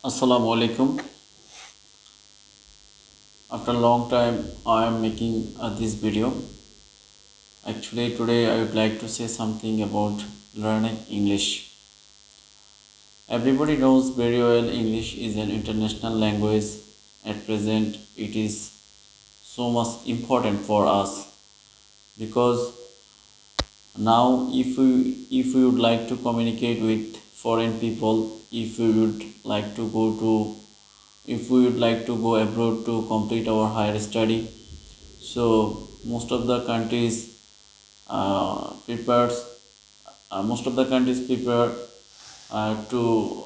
Assalamu alaikum. After a long time, I am making this video. Actually, today I would like to say something about learning English. Everybody knows very well English is an international language. At present, it is so much important for us because now, if we would like to communicate with foreign people, if we would like to go abroad to complete our higher study, so prepares most of the countries prepare to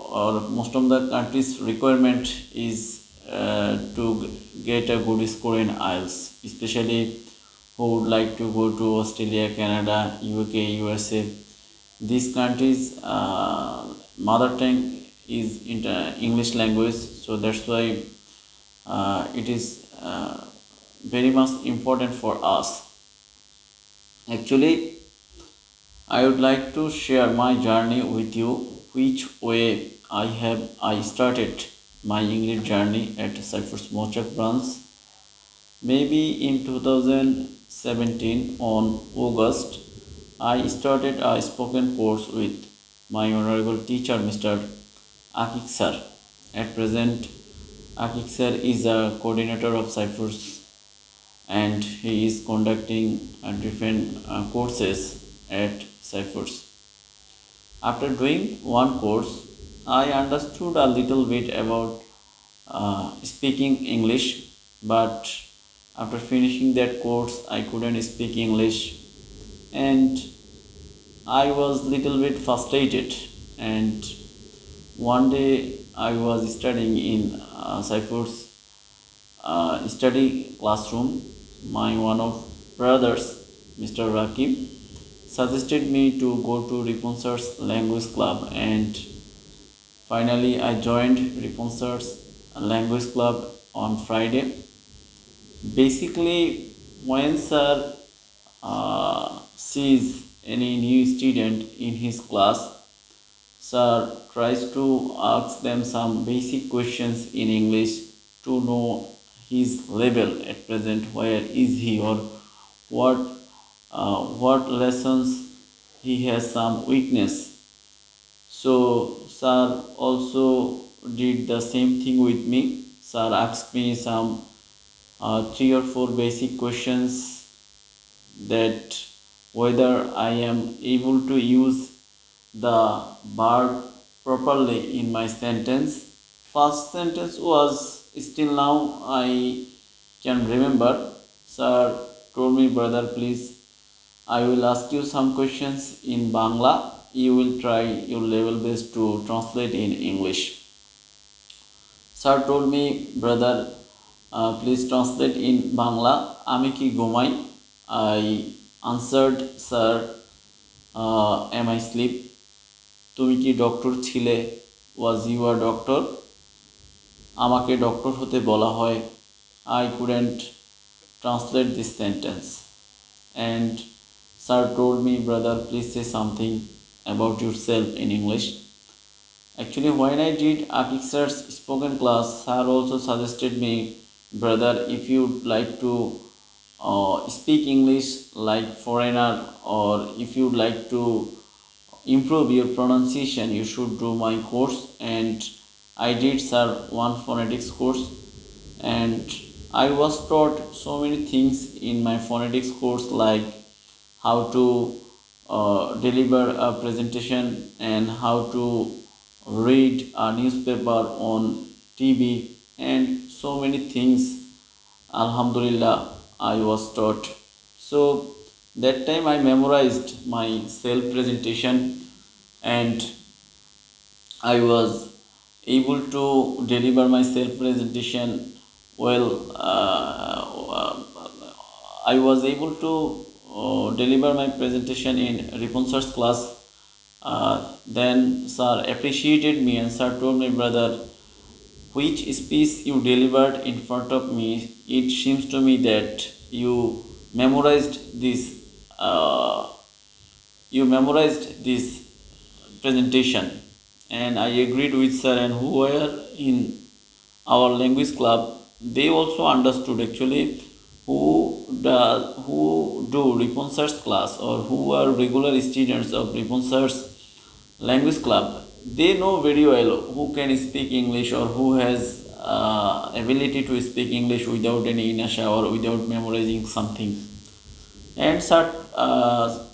or most of the countries requirement is to get a good score in IELTS, especially who would like to go to Australia, Canada, UK, USA. These countries mother tongue is English language, so that's why it is very much important for us. Actually, I would like to share my journey with you, which way I started my English journey at Cyprus Mochak branch. Maybe in 2017 on August, I started a spoken course with my honorable teacher, Mr. Akik sir. At present, Akik sir is a coordinator of Cyprus and he is conducting different courses at Cyprus. After doing one course, I understood a little bit about speaking English, but after finishing that course, I couldn't speak English, and I was little bit frustrated. And one day I was studying in Cyprus study classroom. My one of brothers, Mr. Rakib, suggested me to go to Riponsar's language club, and finally I joined Riponsar's language club on Friday. Basically, when sir sees any new student in his class, sir tries to ask them some basic questions in English to know his level at present, where is he, or what what lessons he has some weakness. So sir also did the same thing with me. Sir asked me some three or four basic questions, that whether I am able to use the verb properly in my sentence. First sentence was, still now I can remember. Sir told me, brother, please, I will ask you some questions in Bangla. You will try your level best to translate in English. Sir told me, brother, please translate in Bangla. Ami ki ঘুমাই? I answered, sir, am I sleep? তুমি কি doctor ছিলে? Was you a doctor? আমাকে doctor হতে বলা হয়। I couldn't translate this sentence. And sir told me, brother, please say something about yourself in English. Actually, when I did Akik sir's spoken class, sir also suggested me, brother, if you'd like to speak English like foreigner, or if you'd like to improve your pronunciation, you should do my course. And I did, sir, one phonetics course, and I was taught so many things in my phonetics course, like how to deliver a presentation and how to read a newspaper on TV, and so many things. Alhamdulillah, I was taught. So that time I memorized my self presentation, and I was able to deliver my self presentation well. I was able to deliver my presentation in Riponsar's class. Then sir appreciated me, and sir told me, brother, which speech you delivered in front of me, it seems to me that memorized this you memorized this presentation. and I agreed with sir, and who were in our language club, they also understood actually who do Ripon sir's class, or who are regular students of Ripon sir's language club. They know very well who can speak English, or who has ability to speak English without any inasha or without memorizing something. And sir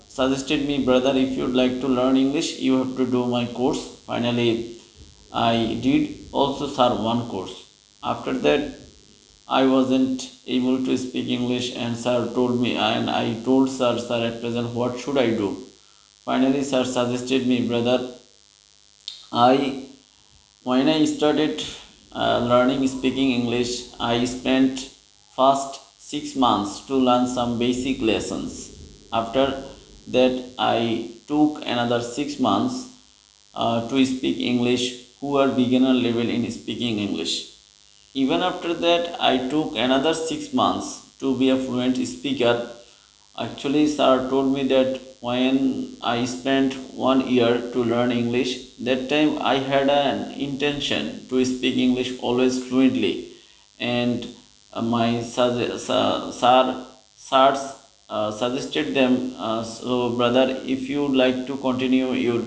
suggested me, brother, if you'd like to learn English, you have to do my course. Finally, I did also, sir, one course. After that, I wasn't able to speak English, and sir told me, and I told sir, sir, at present, what should I do? Finally, sir suggested me, brother, I when I started learning speaking English, I spent first 6 months to learn some basic lessons. After that, I took another 6 months to speak English, who are beginner level in speaking English. Even after that, I took another 6 months to be a fluent speaker. Actually, sir told me that when I spent 1 year to learn English, that time I had an intention to speak English always fluently, and my sirs suggested them. So, brother, if you would like to continue your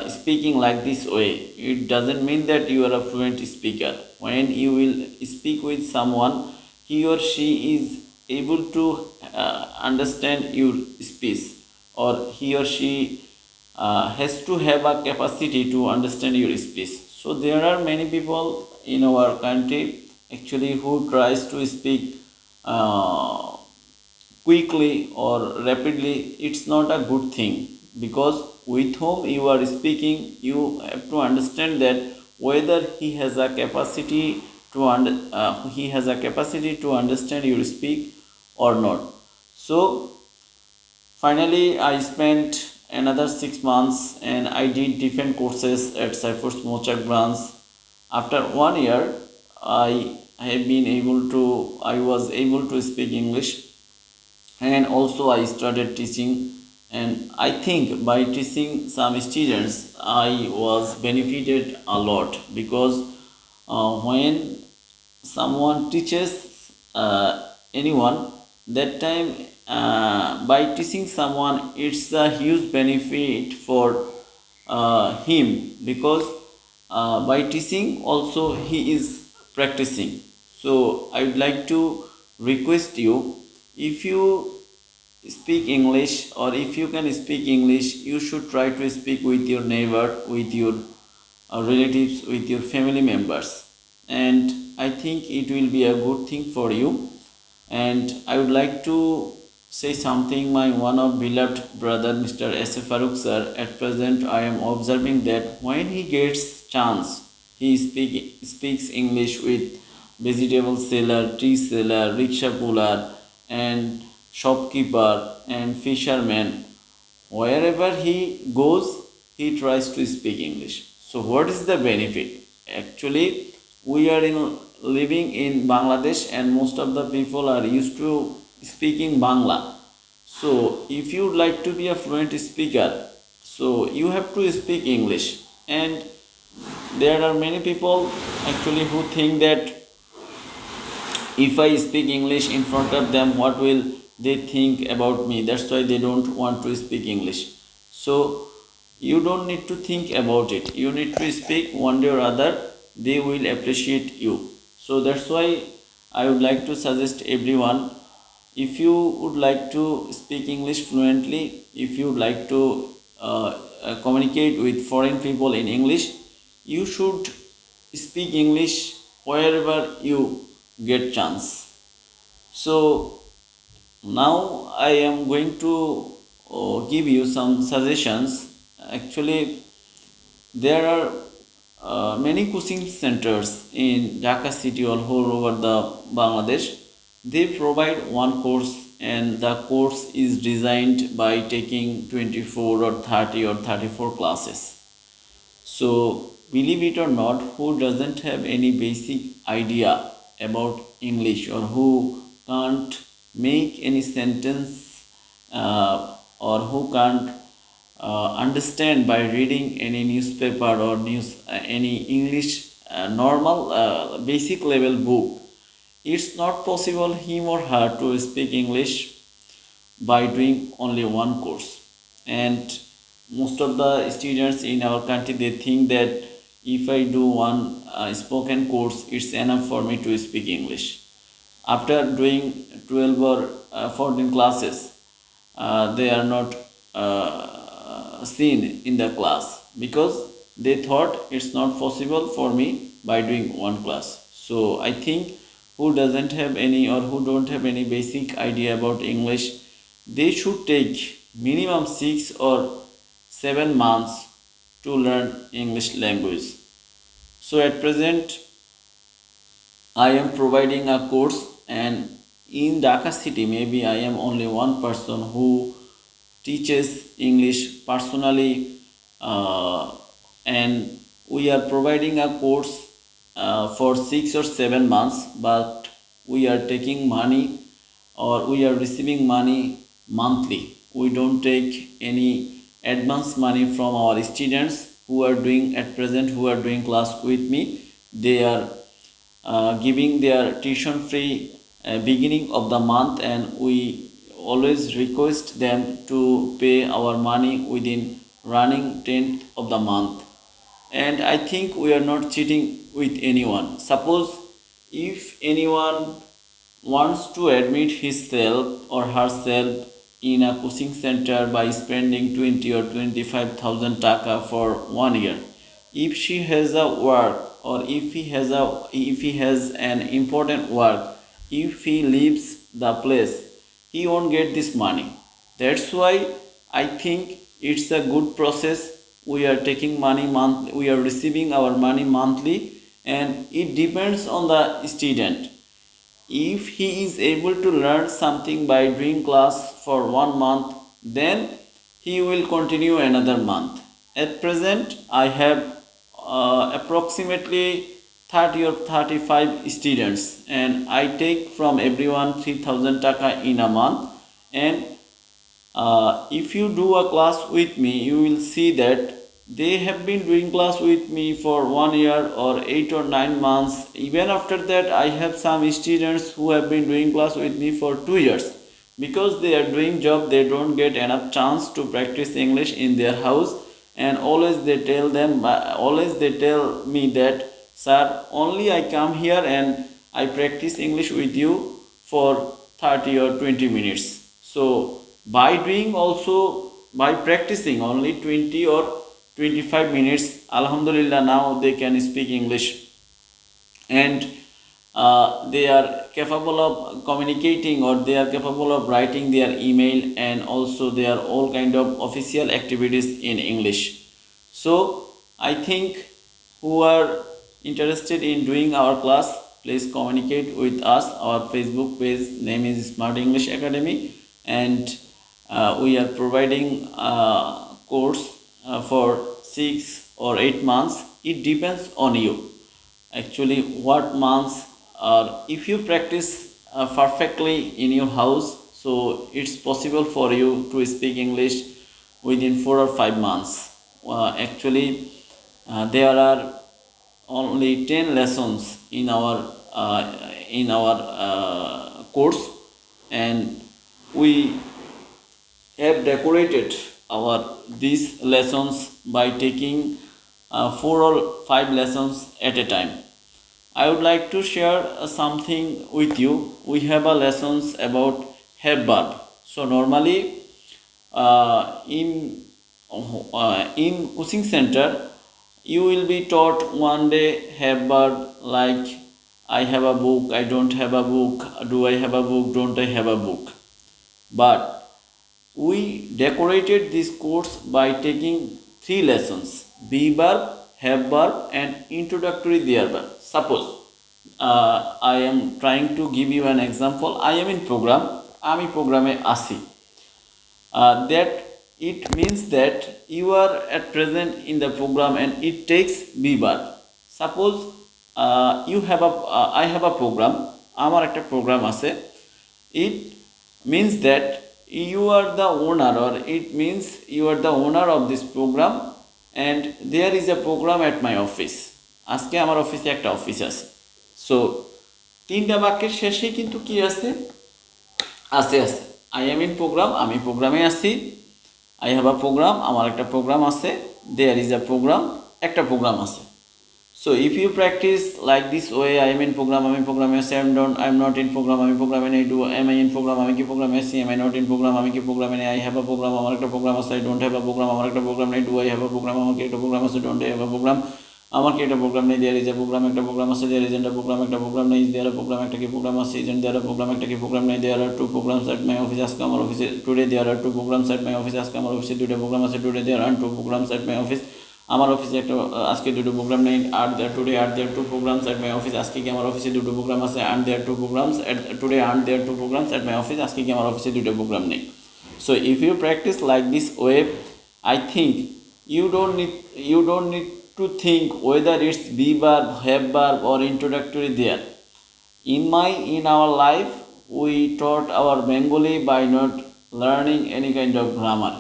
speaking like this way, it doesn't mean that you are a fluent speaker. When you will speak with someone, he or she is able to understand your speech, or he or she has to have a capacity to understand your speech. So there are many people in our country actually who tries to speak uh, quickly or rapidly. It's not a good thing, because with whom you are speaking, you have to understand that whether he has a capacity to he has a capacity to understand your speak or not. So finally, I spent another 6 months, and I did different courses at Cyphers Mochak branch. After 1 year, I was able to speak English, and also I started teaching. And I think by teaching some students, I was benefited a lot, because when someone teaches anyone, that time by teaching someone, it's a huge benefit for him, because by teaching also he is practicing. So I would like to request you, if you speak English, or if you can speak English, you should try to speak with your neighbor, with your relatives, with your family members, and I think it will be a good thing for you. And I would like to say something. My one of beloved brother, Mr. S. A. Farooq sir, at present I am observing that when he gets chance, he speaks English with vegetable seller, tea seller, rickshaw puller, and shopkeeper and fisherman. Wherever he goes, he tries to speak English. So what is the benefit? Actually, we are living in Bangladesh, and most of the people are used to speaking Bangla. So if you would like to be a fluent speaker, so you have to speak English. And there are many people actually who think that if I speak English in front of them, what will they think about me? That's why they don't want to speak English. So you don't need to think about it. You need to speak. One day or other, they will appreciate you. So that's why I would like to suggest everyone, if you would like to speak English fluently, if you would like to communicate with foreign people in English, you should speak English wherever you get chance. So now I am going to give you some suggestions. Actually, there are many coaching centers in Dhaka city or all over the Bangladesh. They provide one course, and the course is designed by taking 24 or 30 or 34 classes. So, believe it or not, who doesn't have any basic idea about English, or who can't make any sentence, or who can't understand by reading any newspaper or any English normal basic level book. It's not possible him or her to speak English by doing only one course. And most of the students in our country, they think that if I do one spoken course, it's enough for me to speak English. After doing 12 or 14 classes, they are not seen in the class because they thought it's not possible for me by doing one class. So I think who doesn't have any or who don't have any basic idea about English, they should take minimum 6 or 7 months to learn English language. So at present I am providing a course, and in Dhaka city maybe I am only one person who teaches English personally, and we are providing a course for 6 or 7 months, but we are taking money or we are receiving money monthly. We don't take any advance money from our students who are doing at present, who are doing class with me. They are giving their tuition free beginning of the month, and we always request them to pay our money within running 10th of the month. And I think we are not cheating with anyone. Suppose if anyone wants to admit himself or herself in a coaching center by spending 20 or 25,000 taka for 1 year, if she has a work or if he has an important work, if he leaves the place, he won't get this money. That's why I think it's a good process. We are taking money monthly, we are receiving our money monthly, and it depends on the student. If he is able to learn something by doing class for 1 month, then he will continue another month. At present I have approximately 30 or 35 students, and I take from everyone 3000 taka in a month. And if you do a class with me, you will see that they have been doing class with me for 1 year or 8 or 9 months. Even after that, I have some students who have been doing class with me for 2 years. Because they are doing job, they don't get enough chance to practice English in their house, and always they tell me that, sir, only I come here and I practice English with you for 30 or 20 minutes. So by practicing only 20 or 25 minutes, alhamdulillah, now they can speak English, and they are capable of communicating, or they are capable of writing their email, and also they are all kind of official activities in English. So I think who are interested in doing our class, please communicate with us. Our Facebook page name is Smart English Academy, and we are providing a course for 6 or 8 months. It depends on you actually what months, or if you practice perfectly in your house, so it's possible for you to speak English within 4 or 5 months. Actually there are only 10 lessons in our course, and we have decorated our these lessons by taking 4 or 5 lessons at a time. I would like to share something with you. We have a lessons about have verb. So normally in coaching center, you will be taught one day have verb like I have a book, I don't have a book, do I have a book, don't I have a book. But we decorated this course by taking 3 lessons: be verb, have verb, and introductory there verb. Suppose I am trying to give you an example. I am in program, আমি প্রোগ্রামে আসি, that it means that you are at present in the program and it takes be verb. Suppose I have a program, আমার একটা program আছে. It means that you are the owner, or it means you are the owner of this program, and there is a program at my office. আজকে আমার অফিসে একটা office আছে। So তিনটা বাক্যের শেষে কিন্তু কি আছে, আছে আই এম ইন প্রোগ্রাম, আমি প্রোগ্রামে আছি। আই হ্যাভ আ প্রোগ্রাম, আমার একটা প্রোগ্রাম আছে। দেয়ার ইজ আ প্রোগ্রাম, একটা প্রোগ্রাম আছে। So if you practice like this way, I am in program, আমি প্রোগ্রামে আছি, I am not in program, আমি প্রোগ্রামে নেই, do am I in program, আমি কি প্রোগ্রামে আছি, am I not in program, আমি কি প্রোগ্রামে নেই, I have a program, আমার একটা প্রোগ্রাম আছে, I don't have a program, আমার একটা প্রোগ্রাম নেই, do I have a program, আমার কি একটা প্রোগ্রাম আছে, don't I have a program, আমার কি একটা প্রোগ্রাম নেই, there is a program, একটা প্রোগ্রাম আছে, there isn't a program, একটা প্রোগ্রাম নেই, is there a program, একটা কি প্রোগ্রাম আছে, isn't there a program, একটা কি প্রোগ্রাম নেই, there are two programs at my office, আজকে আমার অফিসে, today there are two programs at my office, আজকে আমার অফিসে দুটো প্রোগ্রাম আছে, today there are two programs at my office, আমার অফিসে একটা আজকে দুটো প্রোগ্রাম নেই, are there today are there two programmes at my office, আজকে কি আমার অফিসে দুটো প্রোগ্রাম আছে, and there are two programs at today and there are two programs at my office, আজকে কি আমার অফিসে দুটো প্রোগ্রাম নেই। So if you practice like this way, I think you don't need to think whether it's be verb, have verb or introductory there. In our life we taught our Bengali by not learning any kind of grammar.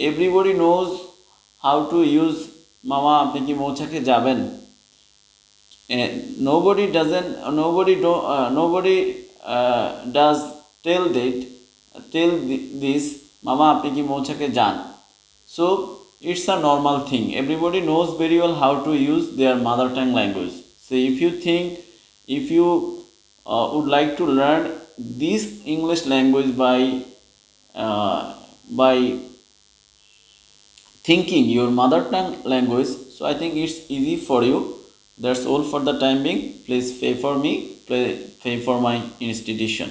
Everybody knows how to use মামা আপনি কি মৌচাকে যাবেন। Nobody does tell this মামা আপনি কি মৌচাকে যান। So it's a normal thing, everybody knows very well how to use their mother tongue language. So if you would like to learn this English language by thinking your mother tongue language, so I think it's easy for you. That's all for the time being. Please pay for me, pay for my institution.